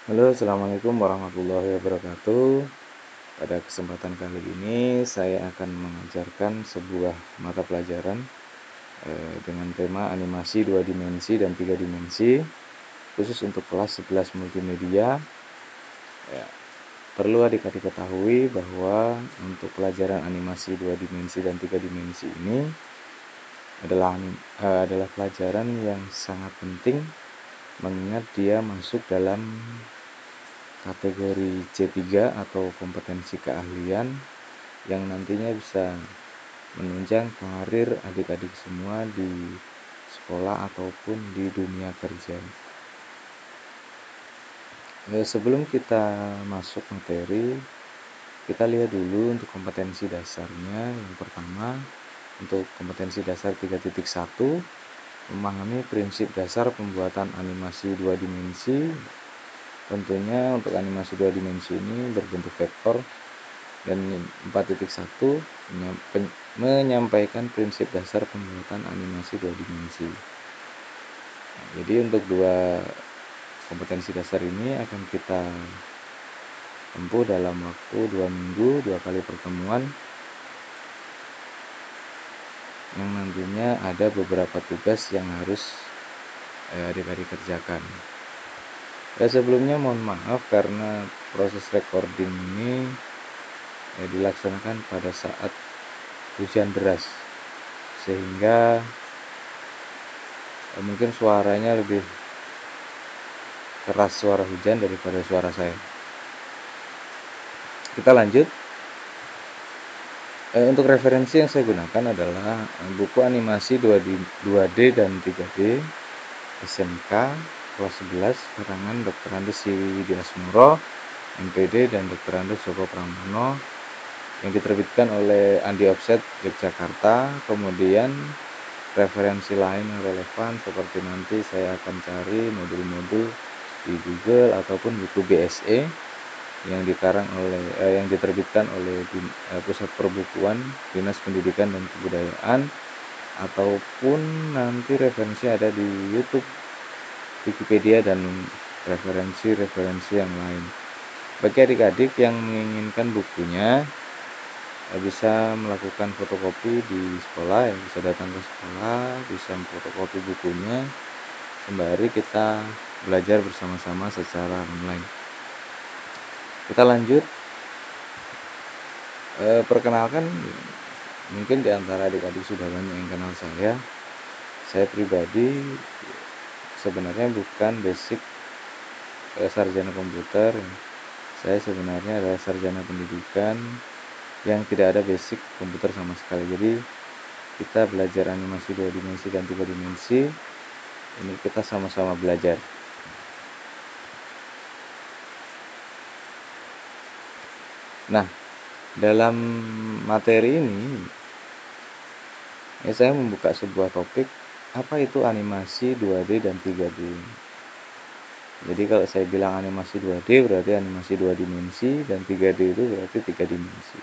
Halo, assalamualaikum warahmatullahi wabarakatuh. Pada kesempatan kali ini, saya akan mengajarkan sebuah mata pelajaran dengan tema animasi 2 dimensi dan 3 dimensi, khusus untuk kelas 11 multimedia. Ya, perlu adik-adik ketahui bahwa untuk pelajaran animasi 2 dimensi dan 3 dimensi ini adalah pelajaran yang sangat penting, mengingat dia masuk dalam kategori C3 atau kompetensi keahlian yang nantinya bisa menunjang karir adik-adik semua di sekolah ataupun di dunia kerja. Sebelum kita masuk materi, kita lihat dulu untuk kompetensi dasarnya. Yang pertama, untuk kompetensi dasar 3.1, memahami prinsip dasar pembuatan animasi 2 dimensi. Tentunya untuk animasi 2 dimensi ini berbentuk vektor, dan 4.1 menyampaikan prinsip dasar pembuatan animasi 2 dimensi. Jadi untuk dua kompetensi dasar ini akan kita tempuh dalam waktu 2 minggu, 2 kali pertemuan, yang nantinya ada beberapa tugas yang harus adik-adik kerjakan. Sebelumnya mohon maaf karena proses recording ini dilaksanakan pada saat hujan deras, sehingga mungkin suaranya lebih keras suara hujan daripada suara saya. Kita lanjut. Untuk referensi yang saya gunakan adalah buku animasi 2D dan 3D SMK kelas 11 karangan Dr. Andes Widiasmoro, MPD, dan Dr. Andes Joko Pramono, yang diterbitkan oleh Andi Offset Yogyakarta. Kemudian referensi lain yang relevan seperti nanti saya akan cari modul-modul di Google ataupun buku BSE yang diterbitkan oleh Pusat Perbukuan, Dinas Pendidikan dan Kebudayaan, ataupun nanti referensi ada di YouTube, Wikipedia, dan referensi yang lain. Bagi adik-adik yang menginginkan bukunya, bisa melakukan fotokopi di sekolah, ya, bisa datang ke sekolah, bisa fotokopi bukunya, sembari kita belajar bersama-sama secara online. Kita lanjut. Perkenalkan, mungkin di antara adik-adik sudah banyak yang kenal saya. Saya pribadi sebenarnya bukan basic sarjana komputer. Saya sebenarnya adalah sarjana pendidikan yang tidak ada basic komputer sama sekali. Jadi kita belajar animasi 2 dimensi dan 3 dimensi. Ini kita sama-sama belajar. Nah, dalam materi ini saya membuka sebuah topik, apa itu animasi 2D dan 3D. Jadi kalau saya bilang animasi 2D berarti animasi 2 dimensi, dan 3D itu berarti 3 dimensi.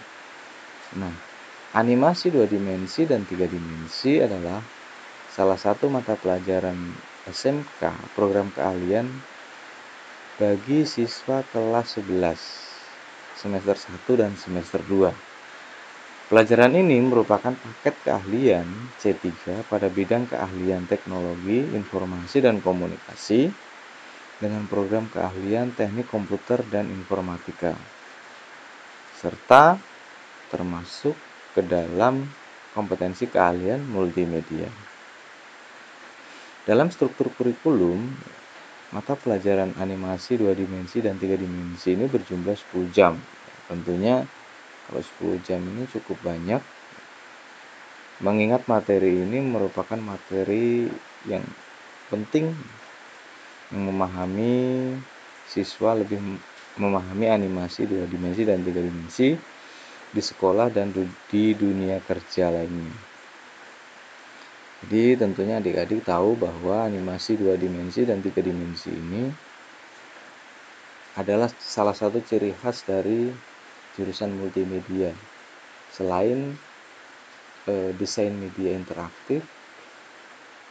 Nah, animasi 2 dimensi dan 3 dimensi adalah salah satu mata pelajaran SMK, program keahlian bagi siswa kelas 11, semester 1 dan semester 2. Pelajaran ini merupakan paket keahlian C3 pada bidang keahlian teknologi, informasi, dan komunikasi dengan program keahlian teknik komputer dan informatika, serta termasuk ke dalam kompetensi keahlian multimedia. Dalam struktur kurikulum, mata pelajaran animasi 2 dimensi dan 3 dimensi ini berjumlah 10 jam. Tentunya kalau 10 jam ini cukup banyak, mengingat materi ini merupakan materi yang penting, yang memahami siswa lebih memahami animasi 2 dimensi dan 3 dimensi di sekolah dan di dunia kerja lainnya. Jadi tentunya adik-adik tahu bahwa animasi 2 dimensi dan 3 dimensi ini adalah salah satu ciri khas dari jurusan multimedia. Selain desain media interaktif,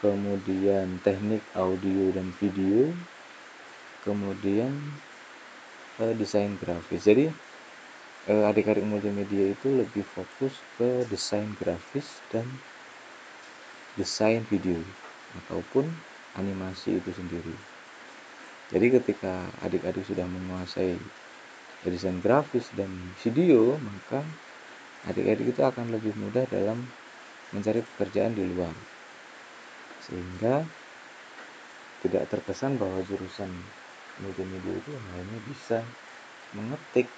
kemudian teknik audio dan video, kemudian desain grafis. Jadi adik-adik multimedia itu lebih fokus ke desain grafis dan desain video ataupun animasi itu sendiri. Jadi ketika adik-adik sudah menguasai desain grafis dan video, maka adik-adik itu akan lebih mudah dalam mencari pekerjaan di luar, sehingga tidak terkesan bahwa jurusan multimedia itu hanya bisa mengetik.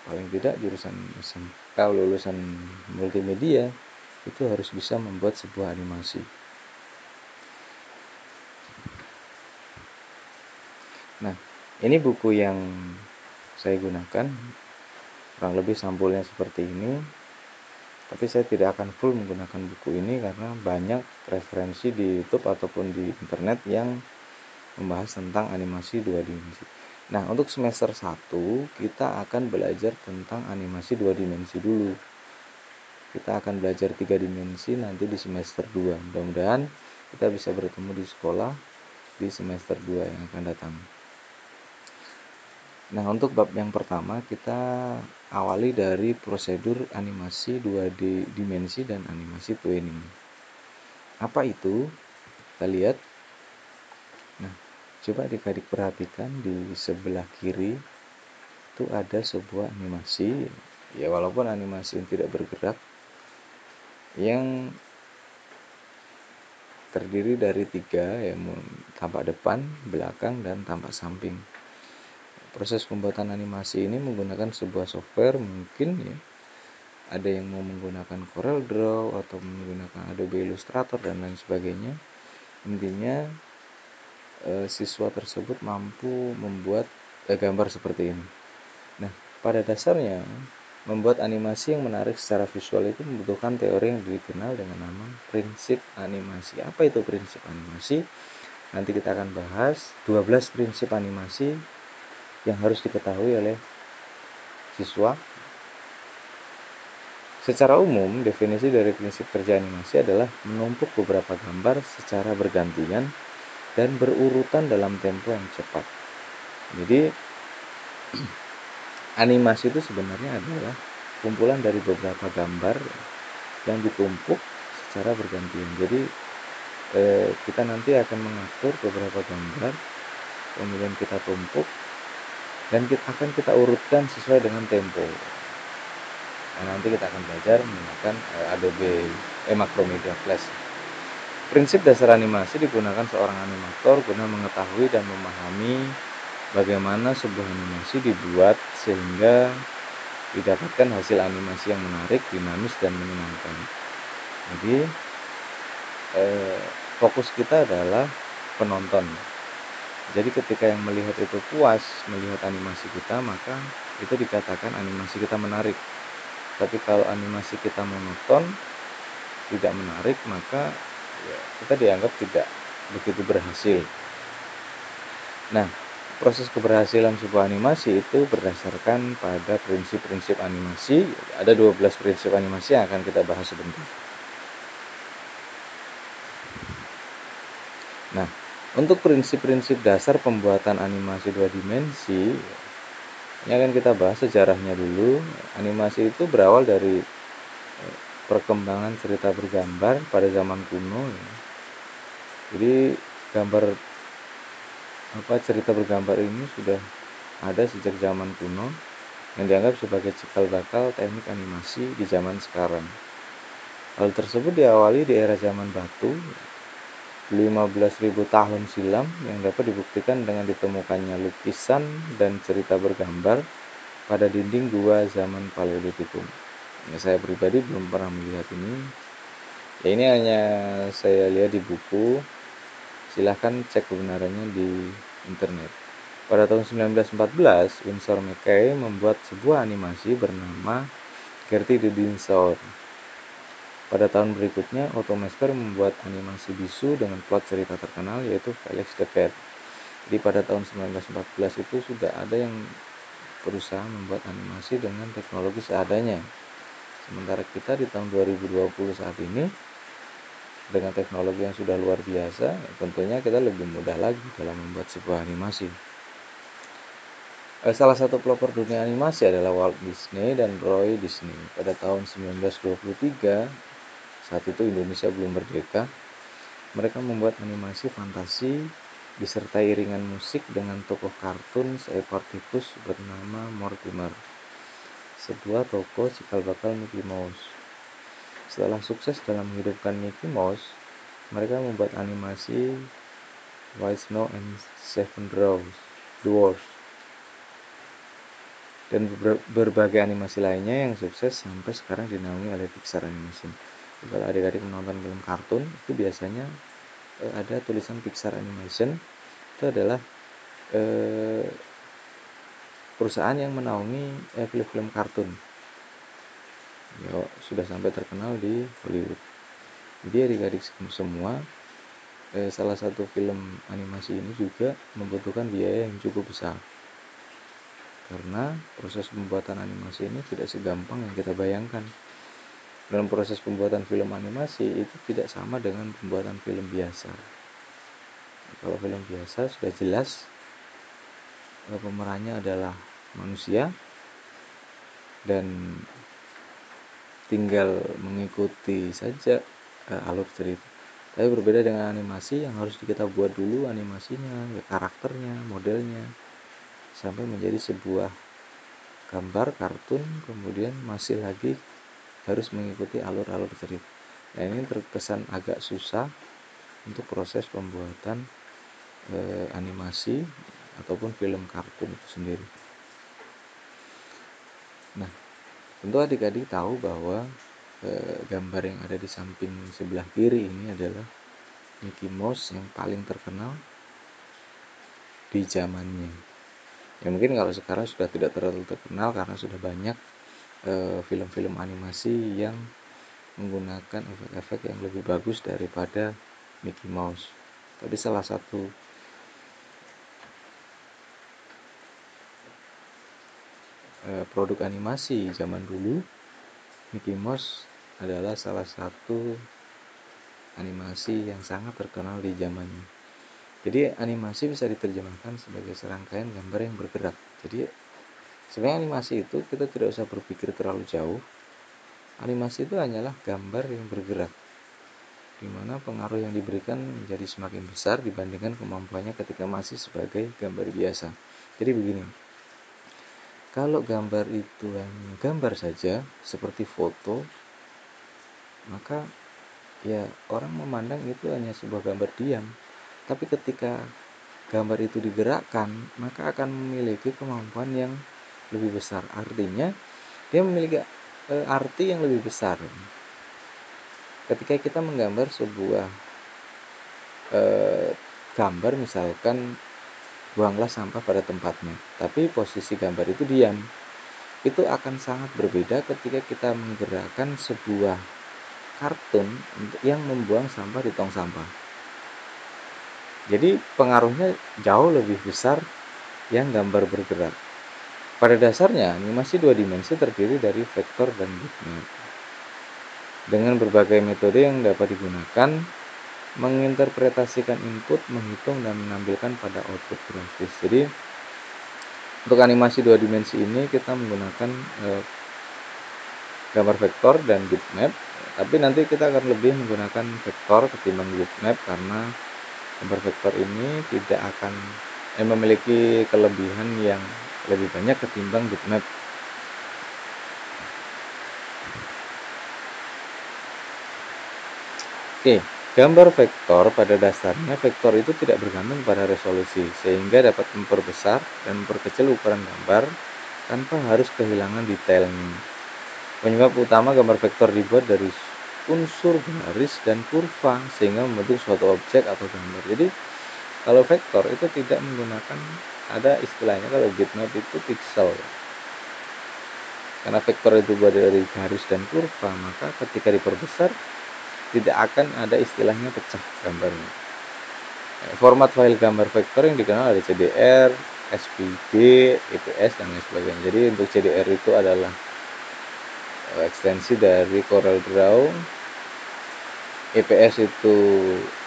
Paling tidak jurusan SMK lulusan multimedia itu harus bisa membuat sebuah animasi. Nah, ini buku yang saya gunakan, kurang lebih sampulnya seperti ini. Tapi saya tidak akan full menggunakan buku ini karena banyak referensi di YouTube ataupun di internet yang membahas tentang animasi 2 dimensi. Nah, untuk semester 1 kita akan belajar tentang animasi 2 dimensi dulu. Kita akan belajar 3 dimensi nanti di semester 2. Mudah-mudahan kita bisa bertemu di sekolah di semester 2 yang akan datang. Nah, untuk bab yang pertama kita awali dari prosedur animasi 2 dimensi dan animasi twinning. Apa itu? Kita lihat. Nah, coba adik-adik perhatikan di sebelah kiri itu ada sebuah animasi, ya walaupun animasi yang tidak bergerak, yang terdiri dari 3, ya, tampak depan, belakang, dan tampak samping. Proses pembuatan animasi ini menggunakan sebuah software, mungkin ya ada yang mau menggunakan CorelDRAW atau menggunakan Adobe Illustrator dan lain sebagainya. Intinya siswa tersebut mampu membuat gambar seperti ini. Nah, pada dasarnya membuat animasi yang menarik secara visual itu membutuhkan teori yang dikenal dengan nama prinsip animasi. Apa itu prinsip animasi? Nanti kita akan bahas 12 prinsip animasi yang harus diketahui oleh siswa. Secara umum, definisi dari prinsip kerja animasi adalah menumpuk beberapa gambar secara bergantian dan berurutan dalam tempo yang cepat. Jadi, animasi itu sebenarnya adalah kumpulan dari beberapa gambar yang ditumpuk secara bergantian. Jadi, kita nanti akan mengatur beberapa gambar, kemudian kita tumpuk, dan kita urutkan sesuai dengan tempo. Nah, nanti kita akan belajar menggunakan Adobe Macromedia Flash. Prinsip dasar animasi digunakan seorang animator guna mengetahui dan memahami bagaimana sebuah animasi dibuat sehingga didapatkan hasil animasi yang menarik, dinamis, dan menyenangkan. Jadi fokus kita adalah penonton. Jadi ketika yang melihat itu puas melihat animasi kita, maka itu dikatakan animasi kita menarik. Tapi kalau animasi kita monoton, tidak menarik, maka ya, kita dianggap tidak begitu berhasil. Nah, proses keberhasilan sebuah animasi itu berdasarkan pada prinsip-prinsip animasi. Ada 12 prinsip animasi yang akan kita bahas sebentar. Nah, untuk prinsip-prinsip dasar pembuatan animasi 2 dimensi, ini akan kita bahas sejarahnya dulu. Animasi itu berawal dari perkembangan cerita bergambar pada zaman kuno. Jadi cerita bergambar ini sudah ada sejak zaman kuno yang dianggap sebagai cikal bakal teknik animasi di zaman sekarang. Hal tersebut diawali di era zaman batu 15.000 tahun silam yang dapat dibuktikan dengan ditemukannya lukisan dan cerita bergambar pada dinding gua zaman Paleolitikum. Nah, saya pribadi belum pernah melihat ini. Ya, ini hanya saya lihat di buku. Silahkan cek kebenarannya di internet. Pada tahun 1914, Winsor McCay membuat sebuah animasi bernama Gertie the Dinosaur. Pada tahun berikutnya, Otto Metzger membuat animasi bisu dengan plot cerita terkenal yaitu Felix the Cat. Jadi pada tahun 1914 itu sudah ada yang berusaha membuat animasi dengan teknologi seadanya. Sementara kita di tahun 2020 saat ini dengan teknologi yang sudah luar biasa, tentunya kita lebih mudah lagi dalam membuat sebuah animasi. Salah satu pelopor dunia animasi adalah Walt Disney dan Roy Disney. Pada tahun 1923, saat itu Indonesia belum merdeka, mereka membuat animasi fantasi disertai iringan musik dengan tokoh kartun seekor tikus bernama Mortimer, sebuah tokoh cikal bakal Mickey Mouse. Setelah sukses dalam menghidupkan Mickey Mouse, mereka membuat animasi White Snow and Seven Dwarfs dan berbagai animasi lainnya yang sukses sampai sekarang dinaungi oleh Pixar Animation. Kalau adik-adik menonton film kartun, itu biasanya ada tulisan Pixar Animation. Itu adalah perusahaan yang menaungi film-film kartun. Ya, sudah sampai terkenal di Hollywood. Jadi adik-adik semua, salah satu film animasi ini juga membutuhkan biaya yang cukup besar. Karena proses pembuatan animasi ini tidak segampang yang kita bayangkan. Dalam proses pembuatan film animasi itu tidak sama dengan pembuatan film biasa. Kalau film biasa sudah jelas pemerannya adalah manusia dan tinggal mengikuti saja alur cerita. Tapi berbeda dengan animasi yang harus kita buat dulu animasinya, karakternya, modelnya, sampai menjadi sebuah gambar kartun, kemudian masih lagi harus mengikuti alur-alur cerita. Nah, ini terkesan agak susah untuk proses pembuatan animasi ataupun film kartun itu sendiri. Nah, tentu adik-adik tahu bahwa gambar yang ada di samping sebelah kiri ini adalah Mickey Mouse yang paling terkenal di zamannya. Ya mungkin kalau sekarang sudah tidak terlalu terkenal karena sudah banyak film-film animasi yang menggunakan efek-efek yang lebih bagus daripada Mickey Mouse. Tapi salah satu produk animasi zaman dulu, Mickey Mouse adalah salah satu animasi yang sangat terkenal di zamannya. Jadi animasi bisa diterjemahkan sebagai serangkaian gambar yang bergerak. Jadi sebenarnya animasi itu kita tidak usah berpikir terlalu jauh. Animasi itu hanyalah gambar yang bergerak, di mana pengaruh yang diberikan menjadi semakin besar dibandingkan kemampuannya ketika masih sebagai gambar biasa. Jadi begini, kalau gambar itu hanya gambar saja seperti foto, maka ya orang memandang itu hanya sebuah gambar diam. Tapi ketika gambar itu digerakkan, maka akan memiliki kemampuan yang lebih besar. Artinya dia memiliki arti yang lebih besar. Ketika kita menggambar sebuah gambar, misalkan buanglah sampah pada tempatnya, tapi posisi gambar itu diam, itu akan sangat berbeda ketika kita menggerakkan sebuah kartun yang membuang sampah di tong sampah. Jadi pengaruhnya jauh lebih besar yang gambar bergerak. Pada dasarnya animasi dua dimensi terdiri dari vektor dan bitmap. Dengan berbagai metode yang dapat digunakan menginterpretasikan input, menghitung dan menampilkan pada output grafis. Jadi untuk animasi dua dimensi ini kita menggunakan gambar vektor dan bitmap, tapi nanti kita akan lebih menggunakan vektor ketimbang bitmap karena gambar vektor ini tidak akan memiliki kelebihan yang lebih banyak ketimbang bitmap. Oke, gambar vektor pada dasarnya vektor itu tidak bergantung pada resolusi, sehingga dapat memperbesar dan memperkecil ukuran gambar tanpa harus kehilangan detailnya. Penyebab utama gambar vektor dibuat dari unsur garis dan kurva sehingga membentuk suatu objek atau gambar. Jadi kalau vektor itu tidak menggunakan, ada istilahnya kalau bitmap itu pixel. Karena vektor itu dibuat dari garis dan kurva, maka ketika diperbesar tidak akan ada istilahnya pecah gambarnya. Format file gambar vektor yang dikenal ada CDR, SVG, EPS dan lain sebagainya. Jadi untuk CDR itu adalah ekstensi dari Corel Draw, EPS itu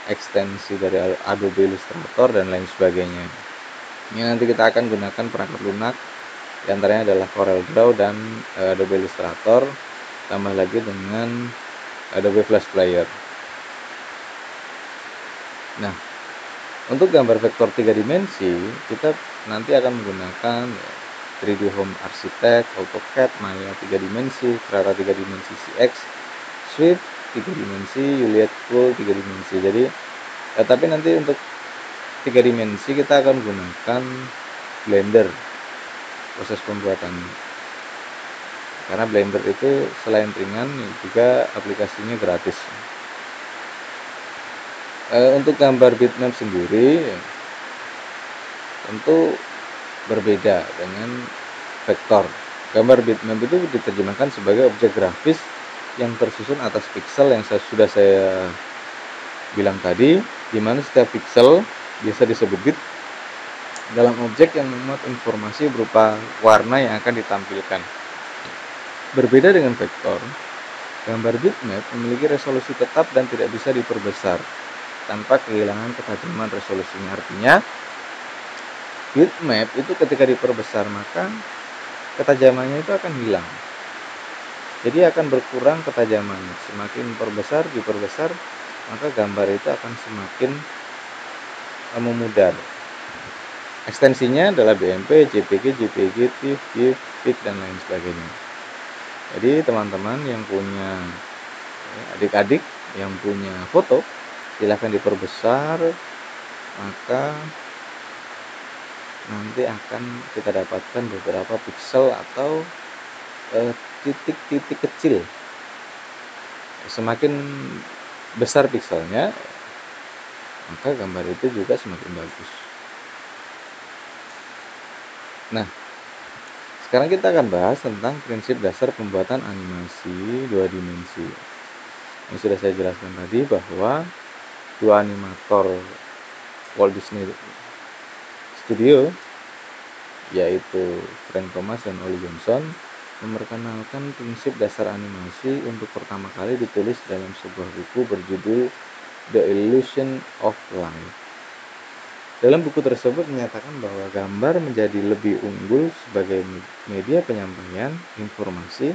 ekstensi dari Adobe Illustrator dan lain sebagainya. Ini nanti kita akan gunakan perangkat lunak, diantaranya adalah CorelDRAW dan Adobe Illustrator, tambah lagi dengan Adobe Flash Player. Nah, untuk gambar vektor 3 dimensi, kita nanti akan menggunakan 3D Home Architect, AutoCAD, Maya 3 dimensi, Strata 3 dimensi CX, Swift 3 dimensi, Juliet Full 3 dimensi. Jadi, tapi nanti untuk 3 dimensi kita akan gunakan Blender proses pembuatannya. Karena Blender itu selain ringan juga aplikasinya gratis. Untuk gambar bitmap sendiri tentu berbeda dengan vektor. Gambar bitmap itu diterjemahkan sebagai objek grafis yang tersusun atas pixel yang sudah saya bilang tadi, di mana setiap pixel biasa disebut bit dalam objek yang memuat informasi berupa warna yang akan ditampilkan. Berbeda dengan vektor, gambar bitmap memiliki resolusi tetap dan tidak bisa diperbesar tanpa kehilangan ketajaman resolusinya. Artinya, bitmap itu ketika diperbesar maka ketajamannya itu akan hilang. Jadi akan berkurang ketajamannya. Semakin diperbesar, maka gambar itu akan semakin memudar. Ekstensinya adalah BMP, JPG, JPG, TIFF, GIF, FIT, dan lain sebagainya. Jadi teman-teman yang punya adik-adik yang punya foto, silahkan diperbesar, maka nanti akan kita dapatkan beberapa pixel atau titik-titik kecil. Semakin besar pixelnya, maka gambar itu juga semakin bagus. Nah, sekarang kita akan bahas tentang prinsip dasar pembuatan animasi 2 dimensi. Yang sudah saya jelaskan tadi bahwa dua animator Walt Disney Studio, yaitu Frank Thomas dan Ollie Johnson, memperkenalkan prinsip dasar animasi untuk pertama kali ditulis dalam sebuah buku berjudul The Illusion of Life. Dalam buku tersebut menyatakan bahwa gambar menjadi lebih unggul sebagai media penyampaian informasi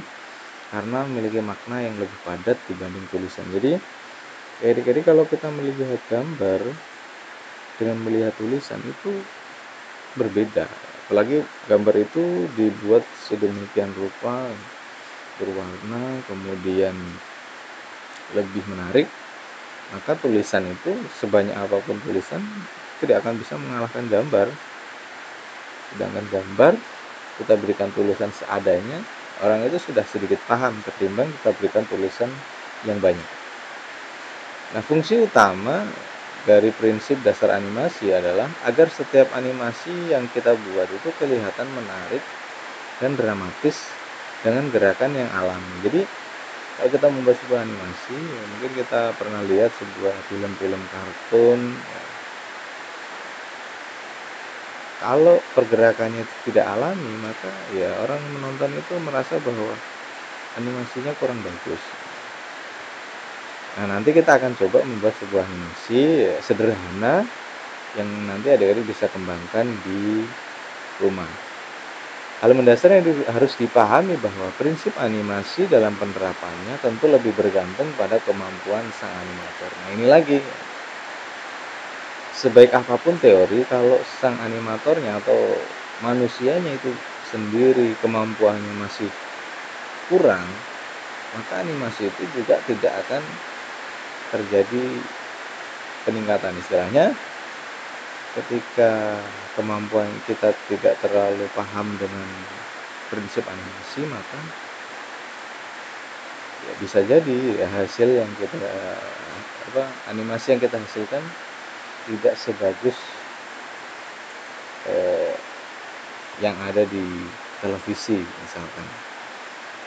karena memiliki makna yang lebih padat dibanding tulisan. Jadi, adik-adik kalau kita melihat gambar dengan melihat tulisan itu berbeda. Apalagi gambar itu dibuat sedemikian rupa, berwarna, kemudian lebih menarik, maka tulisan itu sebanyak apapun tulisan tidak akan bisa mengalahkan gambar. Sedangkan gambar kita berikan tulisan seadanya, orang itu sudah sedikit paham ketimbang kita berikan tulisan yang banyak. Nah, fungsi utama dari prinsip dasar animasi adalah agar setiap animasi yang kita buat itu kelihatan menarik dan dramatis dengan gerakan yang alami. Jadi kalau kita membuat sebuah animasi, ya mungkin kita pernah lihat sebuah film-film kartun, ya. Kalau pergerakannya tidak alami, maka ya orang menonton itu merasa bahwa animasinya kurang bagus. Nah, nanti kita akan coba membuat sebuah animasi sederhana yang nanti adik-adik bisa kembangkan di rumah. Hal mendasar yang harus dipahami bahwa prinsip animasi dalam penerapannya tentu lebih bergantung pada kemampuan sang animator. Nah, ini lagi, sebaik apapun teori, kalau sang animatornya atau manusianya itu sendiri kemampuannya masih kurang, maka animasi itu juga tidak akan terjadi peningkatan. Istilahnya, ketika kemampuan kita tidak terlalu paham dengan prinsip animasi, maka ya bisa jadi hasil yang kita animasi yang kita hasilkan tidak sebagus yang ada di televisi misalkan.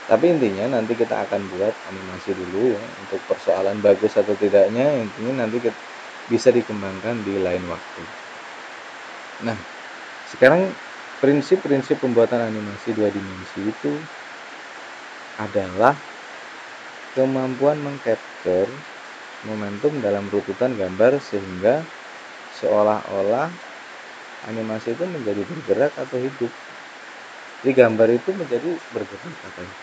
Tapi intinya nanti kita akan buat animasi dulu ya, untuk persoalan bagus atau tidaknya intinya nanti bisa dikembangkan di lain waktu. Nah, sekarang prinsip-prinsip pembuatan animasi 2 dimensi itu adalah kemampuan mengcapture momentum dalam runtutan gambar sehingga seolah-olah animasi itu menjadi bergerak atau hidup. Jadi gambar itu menjadi bergerak katanya.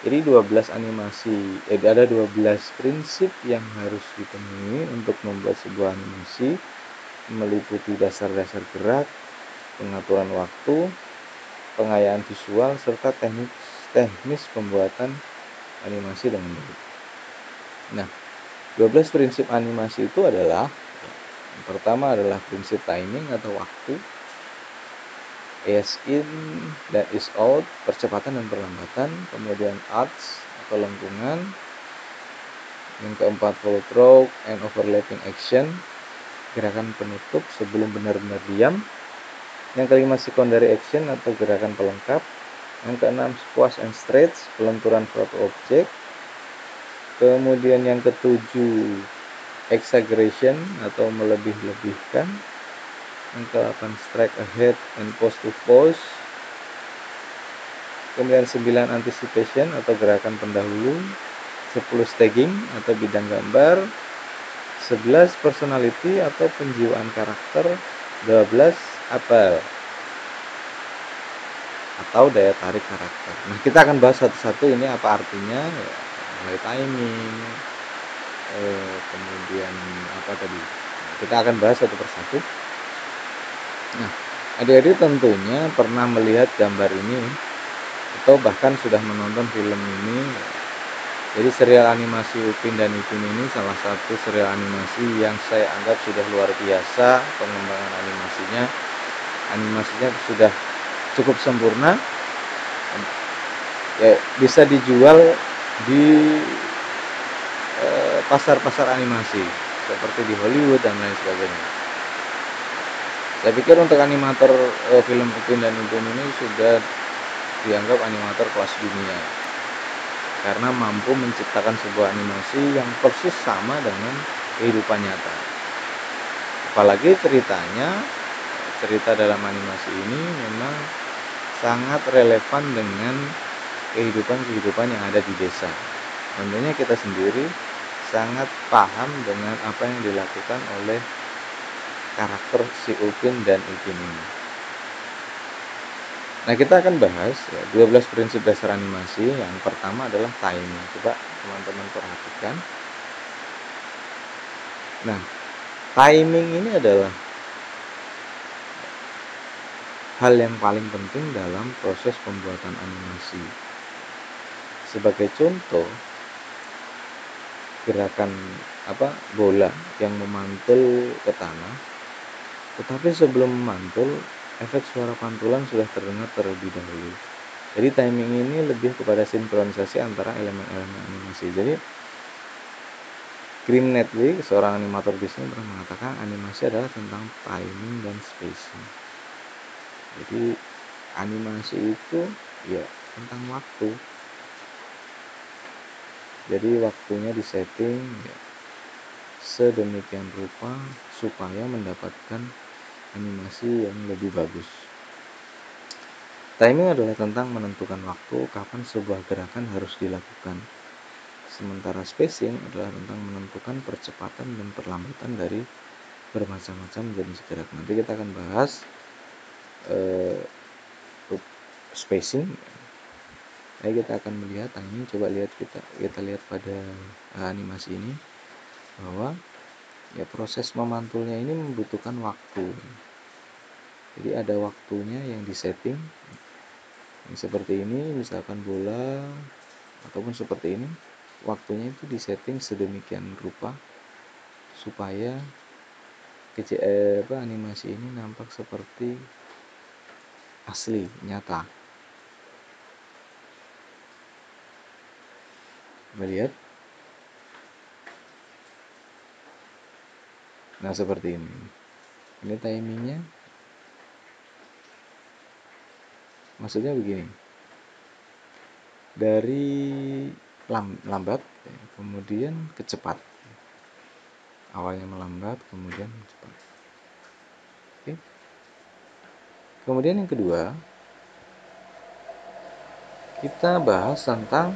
Jadi 12 animasi, ada 12 prinsip yang harus dipenuhi untuk membuat sebuah animasi, meliputi dasar-dasar gerak, pengaturan waktu, pengayaan visual, serta teknis pembuatan animasi dengan baik. Nah, 12 prinsip animasi itu adalah, yang pertama adalah prinsip timing atau waktu, is in dan is out, percepatan dan perlambatan, kemudian arts atau lengkungan, yang keempat follow through and overlapping action, gerakan penutup sebelum benar-benar diam, yang kelima secondary action atau gerakan pelengkap, yang keenam squash and stretch, pelenturan suatu objek, kemudian yang ketujuh exaggeration atau melebih-lebihkan, yang ke-8 strike ahead and pose to pose, kemudian 9 anticipation atau gerakan pendahulu, 10 staging atau bidang gambar, 11 personality atau penjiwaan karakter, 12 apel atau daya tarik karakter. Nah, kita akan bahas satu-satu ini apa artinya, ya, mulai timing, kemudian apa tadi. Kita akan bahas satu persatu. Nah, adik-adik tentunya pernah melihat gambar ini atau bahkan sudah menonton film ini. Jadi serial animasi Upin dan Ipin ini salah satu serial animasi yang saya anggap sudah luar biasa pengembangan animasinya. Animasinya sudah cukup sempurna, ya, bisa dijual di pasar-pasar animasi seperti di Hollywood dan lain sebagainya. Saya pikir untuk animator film Upin dan Ipin ini sudah dianggap animator kelas dunia karena mampu menciptakan sebuah animasi yang persis sama dengan kehidupan nyata. Apalagi cerita dalam animasi ini memang sangat relevan dengan kehidupan yang ada di desa. Tentunya kita sendiri sangat paham dengan apa yang dilakukan oleh karakter si Upin dan Ipin ini. Nah, kita akan bahas 12 prinsip dasar animasi. Yang pertama adalah timing. Coba teman-teman perhatikan. Nah, timing ini adalah hal yang paling penting dalam proses pembuatan animasi. Sebagai contoh, gerakan bola yang memantul ke tanah, tetapi sebelum memantul, efek suara pantulan sudah terdengar terlebih dahulu. Jadi timing ini lebih kepada sinkronisasi antara elemen-elemen animasi. Jadi Grim Nedley, seorang animator Disney, pernah mengatakan animasi adalah tentang timing dan spacing. Jadi animasi itu ya tentang waktu. Jadi waktunya disetting ya sedemikian rupa supaya mendapatkan animasi yang lebih bagus. Timing adalah tentang menentukan waktu kapan sebuah gerakan harus dilakukan. Sementara spacing adalah tentang menentukan percepatan dan perlambatan dari bermacam-macam jenis gerak. Nanti kita akan bahas spacing. Nah, kita akan melihat timing. Coba kita lihat pada animasi ini bahwa ya proses memantulnya ini membutuhkan waktu. Jadi ada waktunya yang disetting. Seperti ini, misalkan bola ataupun seperti ini, waktunya itu disetting sedemikian rupa supaya animasi ini nampak seperti asli, nyata. Melihat? Nah, seperti ini. Ini timingnya. Maksudnya begini. Dari lambat, kemudian kecepat. Awalnya melambat, kemudian cepat. Oke. Kemudian yang kedua, kita bahas tentang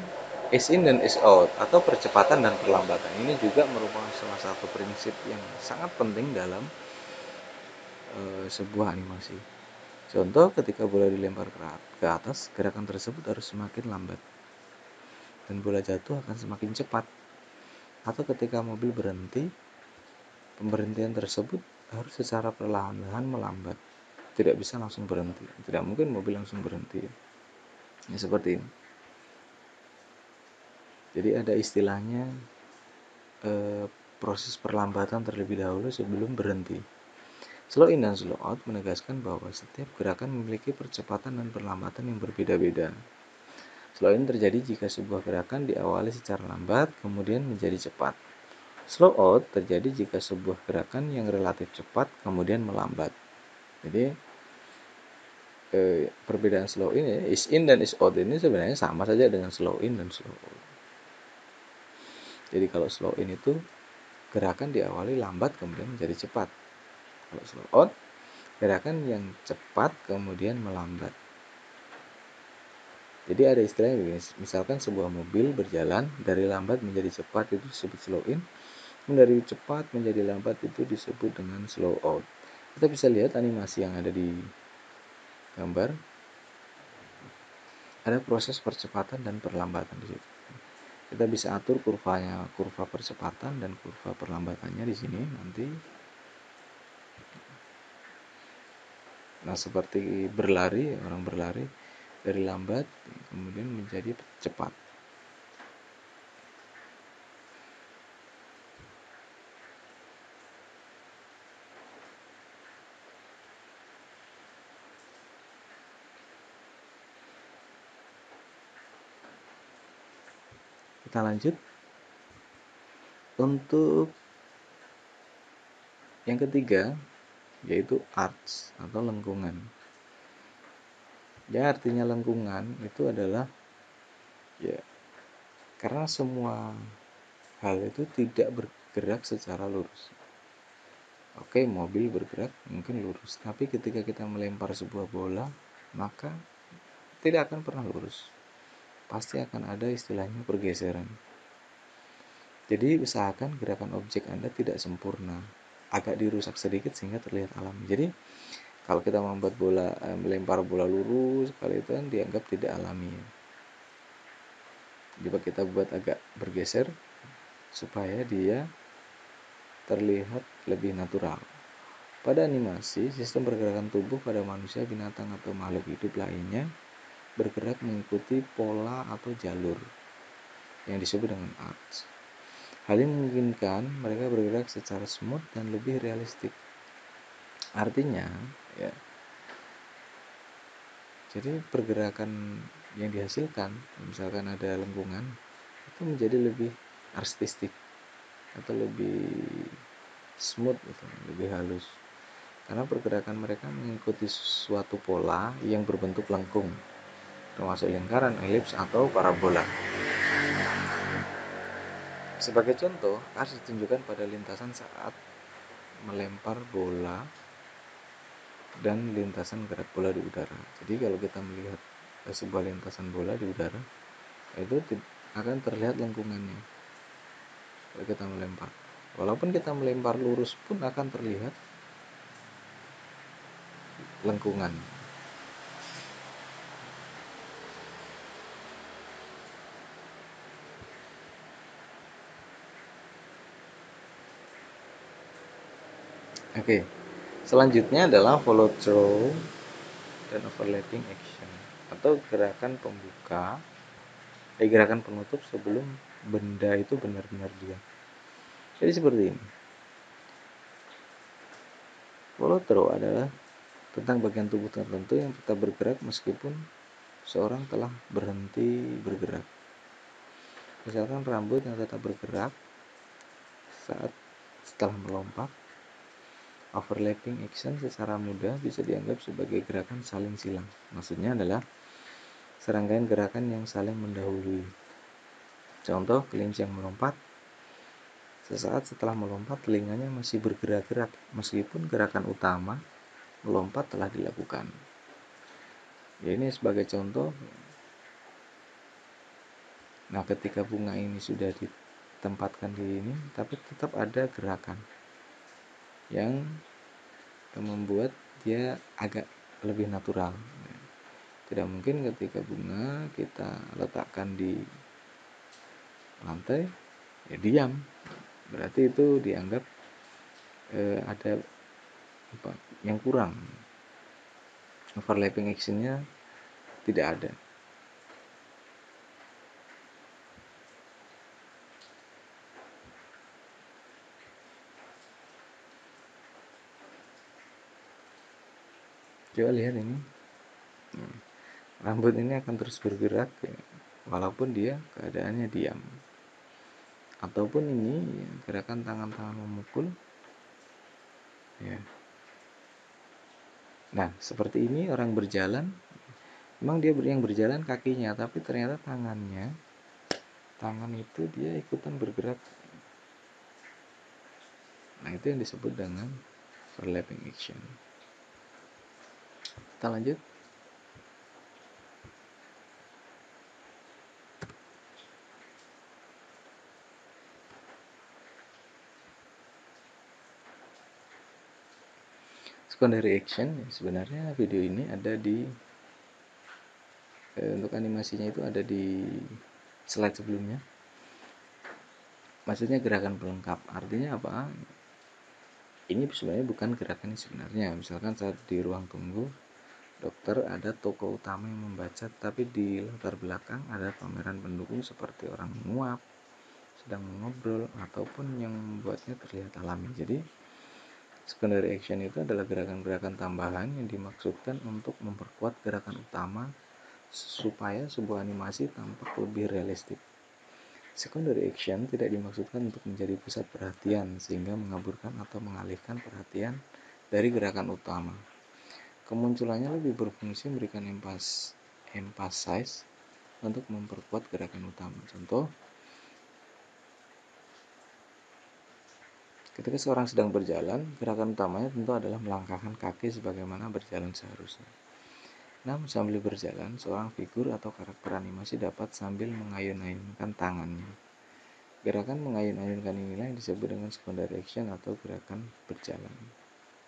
is in dan is out atau percepatan dan perlambatan. Ini juga merupakan salah satu prinsip yang sangat penting dalam sebuah animasi. Contoh, ketika bola dilempar ke atas, gerakan tersebut harus semakin lambat dan bola jatuh akan semakin cepat. Atau ketika mobil berhenti, pemberhentian tersebut harus secara perlahan-lahan melambat. Tidak bisa langsung berhenti. Tidak mungkin mobil langsung berhenti. Ya, seperti ini. Jadi ada istilahnya proses perlambatan terlebih dahulu sebelum berhenti. Slow in dan slow out menegaskan bahwa setiap gerakan memiliki percepatan dan perlambatan yang berbeda-beda. Slow in terjadi jika sebuah gerakan diawali secara lambat, kemudian menjadi cepat. Slow out terjadi jika sebuah gerakan yang relatif cepat, kemudian melambat. Jadi, perbedaan slow in ya, is in dan is out ini sebenarnya sama saja dengan slow in dan slow out. Jadi kalau slow in itu gerakan diawali lambat kemudian menjadi cepat. Kalau slow out, gerakan yang cepat kemudian melambat. Jadi ada istilahnya begini, misalkan sebuah mobil berjalan dari lambat menjadi cepat itu disebut slow in, dari cepat menjadi lambat itu disebut dengan slow out. Kita bisa lihat animasi yang ada di gambar. Ada proses percepatan dan perlambatan di situ. Kita bisa atur kurvanya, kurva percepatan dan kurva perlambatannya di sini nanti. Nah, seperti berlari, orang berlari dari lambat kemudian menjadi cepat. Kita lanjut. Untuk yang ketiga yaitu arch atau lengkungan. Ya, artinya lengkungan itu adalah ya karena semua hal itu tidak bergerak secara lurus. Oke, mobil bergerak mungkin lurus, tapi ketika kita melempar sebuah bola, maka tidak akan pernah lurus. Pasti akan ada istilahnya pergeseran. Jadi usahakan gerakan objek Anda tidak sempurna, agak dirusak sedikit sehingga terlihat alami. Jadi kalau kita membuat bola, melempar bola lurus, kali itu kan dianggap tidak alami. Coba kita buat agak bergeser supaya dia terlihat lebih natural. Pada animasi, sistem pergerakan tubuh pada manusia, binatang, atau makhluk hidup lainnya bergerak mengikuti pola atau jalur yang disebut dengan arch. Hal ini memungkinkan mereka bergerak secara smooth dan lebih realistik. Artinya, ya, jadi pergerakan yang dihasilkan, misalkan ada lengkungan, itu menjadi lebih artistik atau lebih smooth, atau lebih halus. Karena pergerakan mereka mengikuti suatu pola yang berbentuk lengkung, termasuk lingkaran, elips, atau parabola. Sebagai contoh, arch ditunjukkan pada lintasan saat melempar bola dan lintasan gerak bola di udara. Jadi kalau kita melihat sebuah lintasan bola di udara, itu akan terlihat lengkungannya kalau kita melempar. Walaupun kita melempar lurus pun akan terlihat lengkungan. Oke. Selanjutnya adalah follow through dan overlapping action atau gerakan pembuka, gerakan penutup sebelum benda itu benar-benar diam. Jadi seperti ini. Follow through adalah tentang bagian tubuh tertentu yang tetap bergerak meskipun seorang telah berhenti bergerak. Misalkan rambut yang tetap bergerak setelah melompat. Overlapping action secara mudah bisa dianggap sebagai gerakan saling silang. Maksudnya adalah serangkaian gerakan yang saling mendahului. Contoh, kelinci yang melompat. Sesaat setelah melompat, telinganya masih bergerak-gerak meskipun gerakan utama melompat telah dilakukan. Ya, ini sebagai contoh. Nah, ketika bunga ini sudah ditempatkan di ini, tapi tetap ada gerakan yang membuat dia agak lebih natural. Tidak mungkin ketika bunga kita letakkan di lantai ya diam, berarti itu dianggap ada apa yang kurang, overlapping actionnya tidak ada. Coba lihat ini, rambut ini akan terus bergerak ya, walaupun dia keadaannya diam. Ataupun ini ya, gerakan tangan-tangan memukul ya. Nah seperti ini orang berjalan, memang dia yang berjalan kakinya, tapi ternyata tangan itu dia ikutan bergerak. Nah itu yang disebut dengan overlapping action. Kita lanjut. Secondary action, sebenarnya video ini ada di untuk animasinya itu ada di slide sebelumnya. Maksudnya gerakan pelengkap, artinya apa? Ini sebenarnya bukan gerakan yang sebenarnya. Misalkan saat di ruang tunggu dokter ada tokoh utama yang membaca, tapi di latar belakang ada pameran pendukung seperti orang menguap, sedang mengobrol, ataupun yang membuatnya terlihat alami. Jadi secondary action itu adalah gerakan-gerakan tambahan yang dimaksudkan untuk memperkuat gerakan utama supaya sebuah animasi tampak lebih realistik. Secondary action tidak dimaksudkan untuk menjadi pusat perhatian sehingga mengaburkan atau mengalihkan perhatian dari gerakan utama. Kemunculannya lebih berfungsi memberikan emphasis untuk memperkuat gerakan utama. Contoh, ketika seorang sedang berjalan, gerakan utamanya tentu adalah melangkahkan kaki sebagaimana berjalan seharusnya. Namun sambil berjalan, seorang figur atau karakter animasi dapat sambil mengayun-ayunkan tangannya. Gerakan mengayun-ayunkan inilah yang disebut dengan secondary action atau gerakan berjalan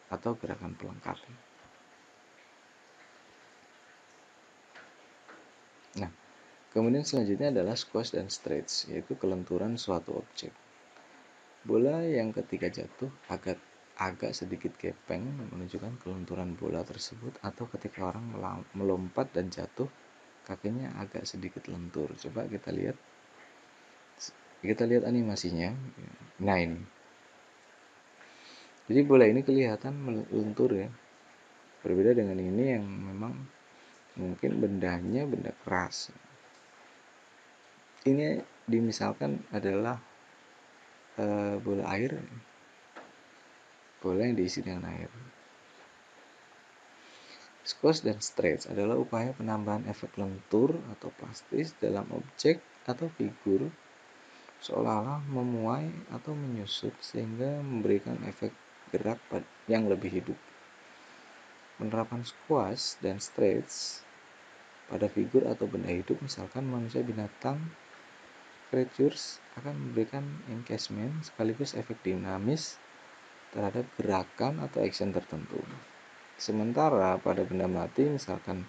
atau gerakan pelengkap. Nah, kemudian selanjutnya adalah squash dan stretch, yaitu kelenturan suatu objek. Bola yang ketika jatuh agak sedikit gepeng menunjukkan kelenturan bola tersebut, atau ketika orang melompat dan jatuh kakinya agak sedikit lentur. Coba kita lihat animasinya. Nah ini, jadi bola ini kelihatan melentur ya, berbeda dengan ini yang memang mungkin bendanya benda keras. Ini dimisalkan adalah bola air, bola yang diisi dengan air. Squash dan stretch adalah upaya penambahan efek lentur atau plastis dalam objek atau figur, seolah-olah memuai atau menyusut sehingga memberikan efek gerak yang lebih hidup. Penerapan squash dan stretch pada figur atau benda hidup, misalkan manusia, binatang, creatures, akan memberikan encasement sekaligus efek dinamis terhadap gerakan atau action tertentu. Sementara pada benda mati, misalkan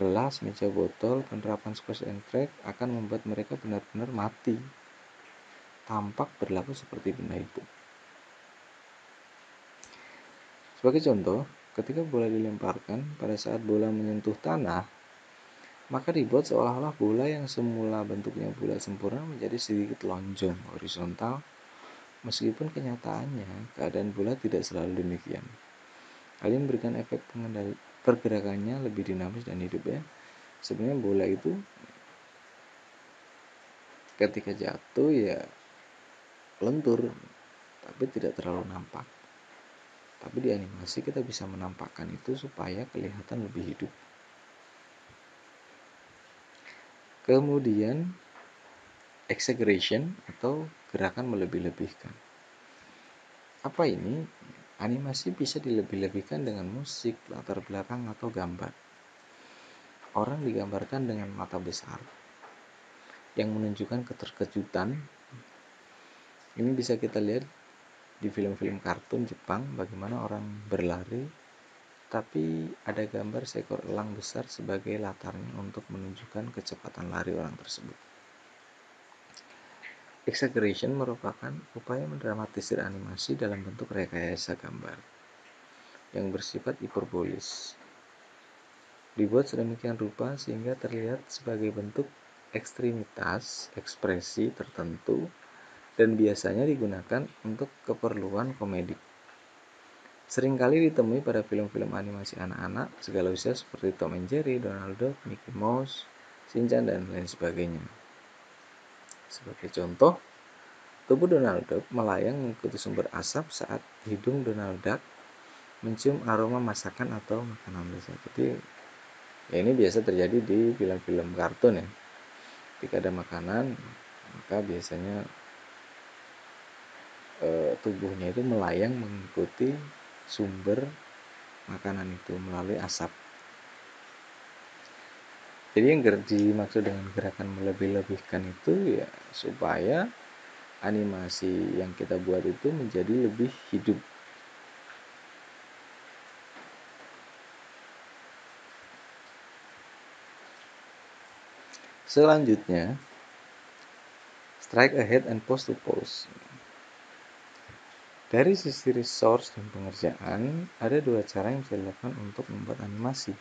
gelas, meja, botol, penerapan squash and stretch akan membuat mereka benar-benar mati, tampak berlaku seperti benda hidup. Sebagai contoh, ketika bola dilemparkan, pada saat bola menyentuh tanah, maka dibuat seolah-olah bola yang semula bentuknya bulat sempurna menjadi sedikit lonjong horizontal, meskipun kenyataannya keadaan bola tidak selalu demikian. Hal ini memberikan efek pergerakannya lebih dinamis dan hidup ya. Sebenarnya bola itu ketika jatuh ya lentur, tapi tidak terlalu nampak. Tapi di animasi kita bisa menampakkan itu supaya kelihatan lebih hidup. Kemudian exaggeration atau gerakan melebih-lebihkan. Apa ini? Animasi bisa dilebih-lebihkan dengan musik, latar belakang, atau gambar. Orang digambarkan dengan mata besar yang menunjukkan keterkejutan. Ini bisa kita lihat di film-film kartun Jepang, bagaimana orang berlari tapi ada gambar seekor elang besar sebagai latarnya untuk menunjukkan kecepatan lari orang tersebut. Exaggeration merupakan upaya mendramatisir animasi dalam bentuk rekayasa gambar yang bersifat hiperbolis. Dibuat sedemikian rupa sehingga terlihat sebagai bentuk ekstremitas ekspresi tertentu dan biasanya digunakan untuk keperluan komedik. Seringkali ditemui pada film-film animasi anak-anak segala usia seperti Tom and Jerry, Donald Duck, Mickey Mouse, Shinchan, dan lain sebagainya. Sebagai contoh, tubuh Donald Duck melayang mengikuti sumber asap saat hidung Donald Duck mencium aroma masakan atau makanan lezat. Jadi, ya ini biasa terjadi di film-film kartun ya. Ketika ada makanan, maka biasanya tubuhnya itu melayang mengikuti sumber makanan itu melalui asap. Jadi yang dimaksud dengan gerakan melebih-lebihkan itu ya supaya animasi yang kita buat itu menjadi lebih hidup. Selanjutnya, strike ahead and pose to pose. Dari sisi resource dan pengerjaan, ada dua cara yang bisa dilakukan untuk membuat animasi.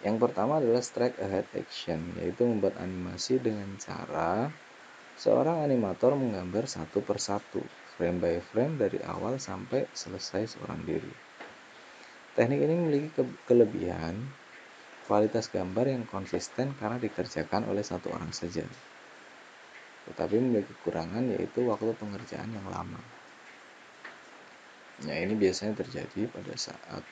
Yang pertama adalah strike ahead action, yaitu membuat animasi dengan cara seorang animator menggambar satu persatu, frame by frame dari awal sampai selesai seorang diri. Teknik ini memiliki kelebihan, kualitas gambar yang konsisten karena dikerjakan oleh satu orang saja. Tetapi memiliki kekurangan yaitu waktu pengerjaan yang lama. Ya, ini biasanya terjadi pada saat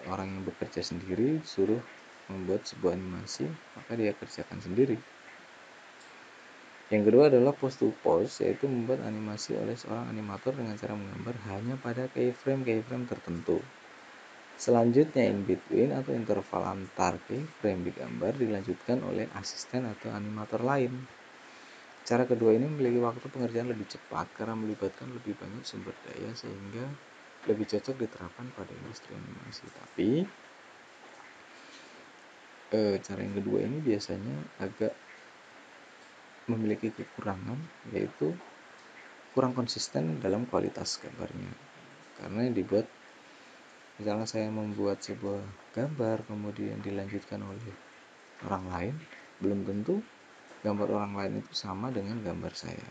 orang yang bekerja sendiri suruh membuat sebuah animasi, maka dia kerjakan sendiri. Yang kedua adalah pose to pose, yaitu membuat animasi oleh seorang animator dengan cara menggambar hanya pada keyframe tertentu. Selanjutnya in between atau interval antar keyframe digambar dilanjutkan oleh asisten atau animator lain. Cara kedua ini memiliki waktu pengerjaan lebih cepat karena melibatkan lebih banyak sumber daya sehingga lebih cocok diterapkan pada industri animasi. Tapi cara yang kedua ini biasanya agak memiliki kekurangan, yaitu kurang konsisten dalam kualitas gambarnya. Karena yang dibuat, misalnya saya membuat sebuah gambar kemudian dilanjutkan oleh orang lain, belum tentu gambar orang lain itu sama dengan gambar saya.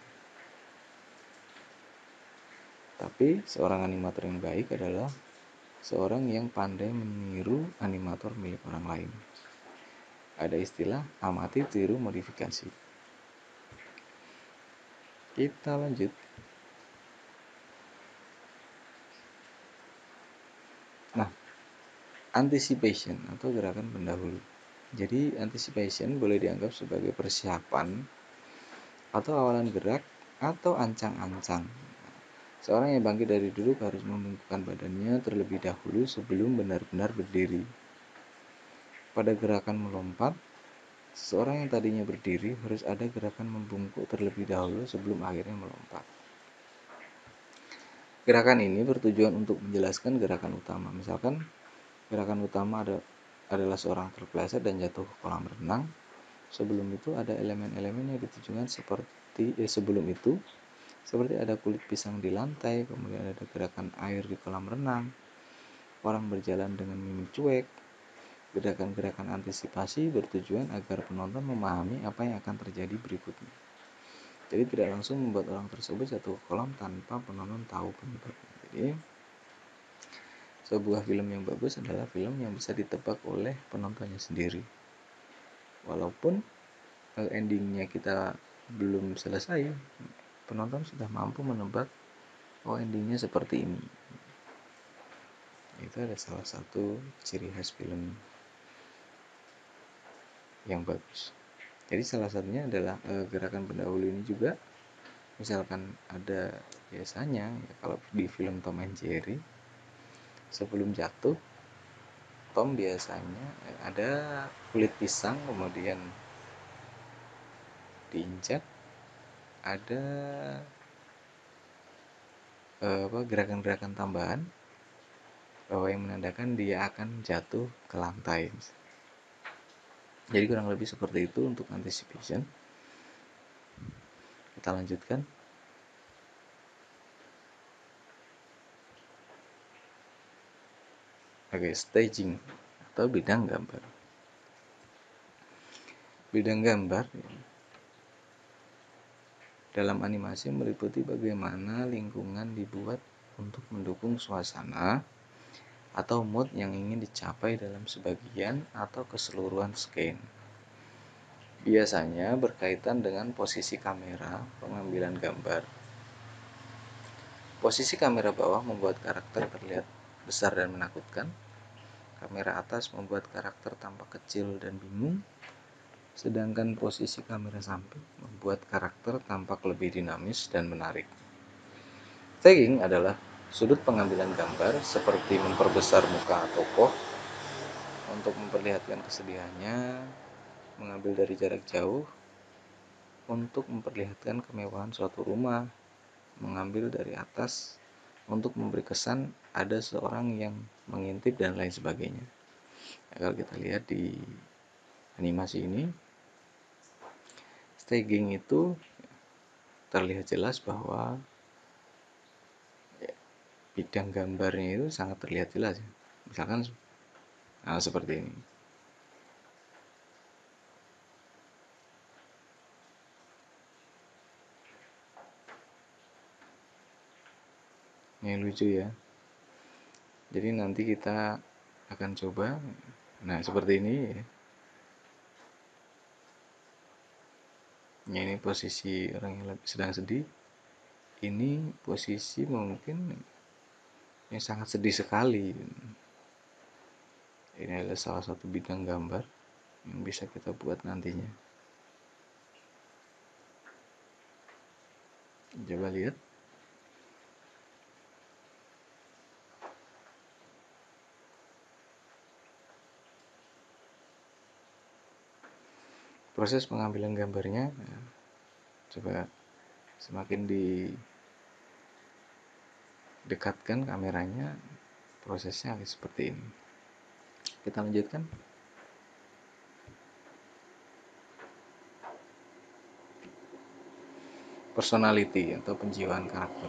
Tapi seorang animator yang baik adalah seorang yang pandai meniru animator milik orang lain. Ada istilah amati, tiru, modifikasi. Kita lanjut. Nah, anticipation atau gerakan pendahulu. Jadi anticipation boleh dianggap sebagai persiapan atau awalan gerak atau ancang-ancang. Seorang yang bangkit dari duduk harus membungkukkan badannya terlebih dahulu sebelum benar-benar berdiri. Pada gerakan melompat, seorang yang tadinya berdiri harus ada gerakan membungkuk terlebih dahulu sebelum akhirnya melompat. Gerakan ini bertujuan untuk menjelaskan gerakan utama. Misalkan gerakan utama adalah seorang terpeleset dan jatuh ke kolam renang. Sebelum itu ada elemen-elemen yang ditujukan sebelum itu seperti ada kulit pisang di lantai, kemudian ada gerakan air di kolam renang, orang berjalan dengan mimik cuek. Gerakan-gerakan antisipasi bertujuan agar penonton memahami apa yang akan terjadi berikutnya. Jadi tidak langsung membuat orang tersebut jatuh ke kolam tanpa penonton tahu penyebabnya. Jadi sebuah film yang bagus adalah film yang bisa ditebak oleh penontonnya sendiri. Walaupun endingnya kita belum selesai, penonton sudah mampu menebak, oh endingnya seperti ini. Itu ada salah satu ciri khas film yang bagus. Jadi salah satunya adalah gerakan pendahulu ini juga. Misalkan ada biasanya ya, kalau di film Tom and Jerry, sebelum jatuh Tom biasanya ada kulit pisang kemudian diinjak, ada gerakan-gerakan tambahan bahwa yang menandakan dia akan jatuh ke lantai. Jadi kurang lebih seperti itu untuk anticipation. Kita lanjutkan. Oke, staging atau bidang gambar. Bidang gambar dalam animasi meliputi bagaimana lingkungan dibuat untuk mendukung suasana atau mood yang ingin dicapai dalam sebagian atau keseluruhan scene. Biasanya berkaitan dengan posisi kamera pengambilan gambar. Posisi kamera bawah membuat karakter terlihat besar dan menakutkan. Kamera atas membuat karakter tampak kecil dan bingung. Sedangkan posisi kamera samping membuat karakter tampak lebih dinamis dan menarik. Staging adalah sudut pengambilan gambar seperti memperbesar muka tokoh untuk memperlihatkan kesedihannya, mengambil dari jarak jauh untuk memperlihatkan kemewahan suatu rumah, mengambil dari atas untuk memberi kesan ada seorang yang mengintip dan lain sebagainya. Nah, kalau kita lihat di animasi ini, staging itu terlihat jelas bahwa bidang gambarnya itu sangat terlihat jelas. Misalkan seperti ini. Ini lucu ya. Jadi nanti kita akan coba. Nah, seperti ini ya. Ini posisi orang yang sedang sedih. Ini posisi mungkin yang sangat sedih sekali. Ini adalah salah satu bidang gambar yang bisa kita buat nantinya. Coba lihat. Proses pengambilan gambarnya, coba semakin didekatkan kameranya, prosesnya seperti ini. Kita lanjutkan. Personality atau penjiwaan karakter.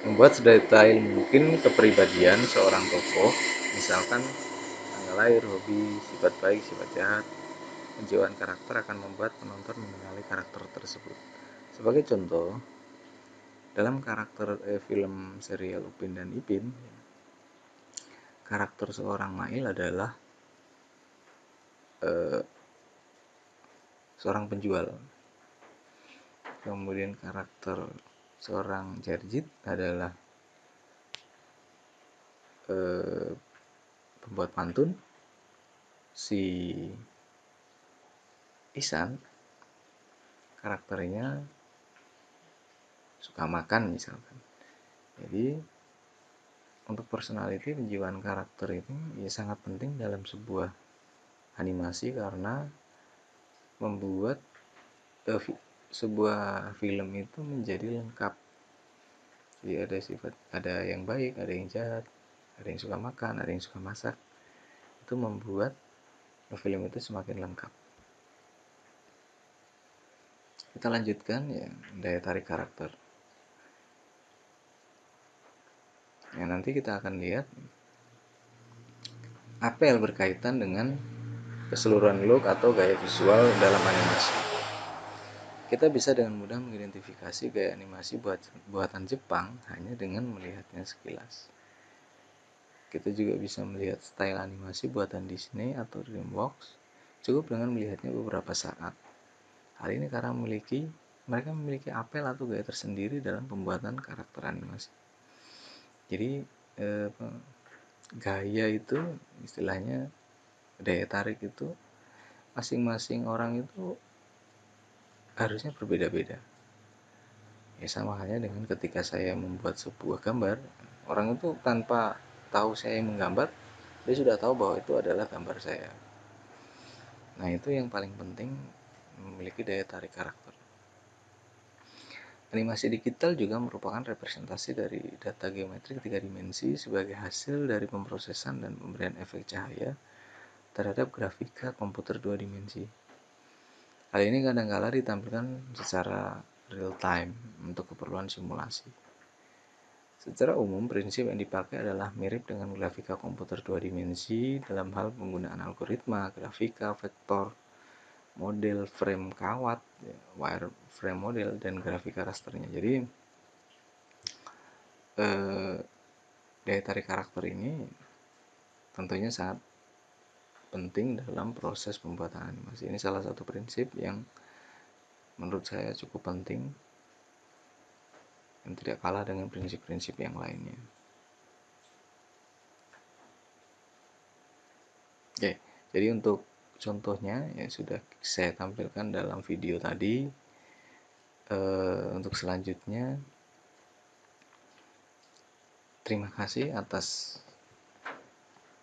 Membuat sedetail mungkin kepribadian seorang tokoh, misalkan tanggal lahir, hobi, sifat baik, sifat jahat. Penjiwaan karakter akan membuat penonton mengenali karakter tersebut. Sebagai contoh, dalam karakter film serial Upin dan Ipin, karakter seorang Mail adalah seorang penjual. Kemudian karakter seorang Jarjit adalah pembuat pantun. Si Isan karakternya suka makan misalkan. Jadi untuk personality, penjiwaan karakter ini ya sangat penting dalam sebuah animasi karena membuat sebuah film itu menjadi lengkap. Jadi ada yang baik, ada yang jahat, ada yang suka makan, ada yang suka masak. Itu membuat film itu semakin lengkap. Kita lanjutkan ya, daya tarik karakter. Ya, nanti kita akan lihat apel berkaitan dengan keseluruhan look atau gaya visual dalam animasi. Kita bisa dengan mudah mengidentifikasi gaya animasi buatan Jepang hanya dengan melihatnya sekilas. Kita juga bisa melihat style animasi buatan Disney atau DreamWorks cukup dengan melihatnya beberapa saat. Hal ini karena mereka memiliki apel atau gaya tersendiri dalam pembuatan karakter animasi. Jadi gaya itu istilahnya, daya tarik itu masing-masing orang itu harusnya berbeda-beda. Ya sama halnya dengan ketika saya membuat sebuah gambar, orang itu tanpa tahu saya menggambar, dia sudah tahu bahwa itu adalah gambar saya. Nah, itu yang paling penting, memiliki daya tarik karakter. Animasi digital juga merupakan representasi dari data geometrik 3 dimensi sebagai hasil dari pemrosesan dan pemberian efek cahaya terhadap grafika komputer 2 dimensi. Hal ini kadangkala ditampilkan secara real time untuk keperluan simulasi. Secara umum, prinsip yang dipakai adalah mirip dengan grafika komputer 2 dimensi dalam hal penggunaan algoritma, grafika, vektor, model frame kawat, wireframe model, dan grafika rasternya. Jadi daya tarik karakter ini tentunya sangat penting dalam proses pembuatan animasi. Ini salah satu prinsip yang menurut saya cukup penting yang tidak kalah dengan prinsip-prinsip yang lainnya. Oke, jadi untuk contohnya yang sudah saya tampilkan dalam video tadi. Untuk selanjutnya, terima kasih atas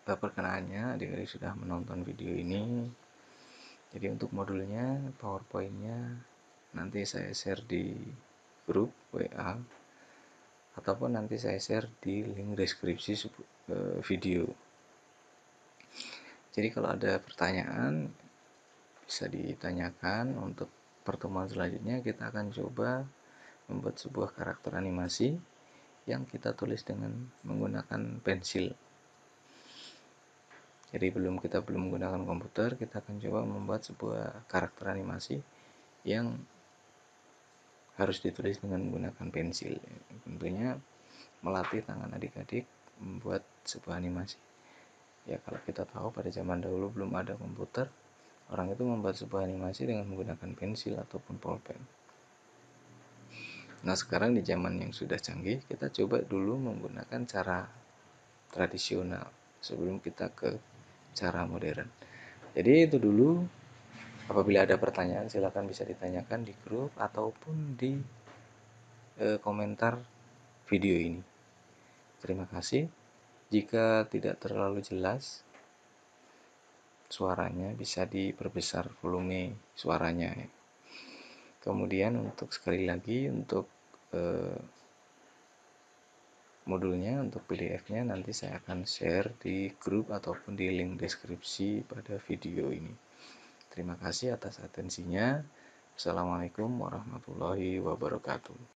perkenalannya, adik-adik sudah menonton video ini. Jadi untuk modulnya, PowerPoint-nya nanti saya share di grup WA ataupun nanti saya share di link deskripsi video. Jadi kalau ada pertanyaan bisa ditanyakan. Untuk pertemuan selanjutnya kita akan coba membuat sebuah karakter animasi yang kita tulis dengan menggunakan pensil. Jadi kita belum menggunakan komputer, kita akan coba membuat sebuah karakter animasi yang harus ditulis dengan menggunakan pensil. Tentunya melatih tangan adik-adik membuat sebuah animasi. Ya, kalau kita tahu pada zaman dahulu belum ada komputer, orang itu membuat sebuah animasi dengan menggunakan pensil ataupun pulpen. Nah, sekarang di zaman yang sudah canggih, kita coba dulu menggunakan cara tradisional sebelum kita ke cara modern. Jadi itu dulu. Apabila ada pertanyaan silakan bisa ditanyakan di grup ataupun di komentar video ini. Terima kasih. Jika tidak terlalu jelas suaranya, bisa diperbesar volume suaranya. Kemudian untuk sekali lagi untuk modulnya, untuk PDF-nya nanti saya akan share di grup ataupun di link deskripsi pada video ini. Terima kasih atas atensinya. Assalamualaikum warahmatullahi wabarakatuh.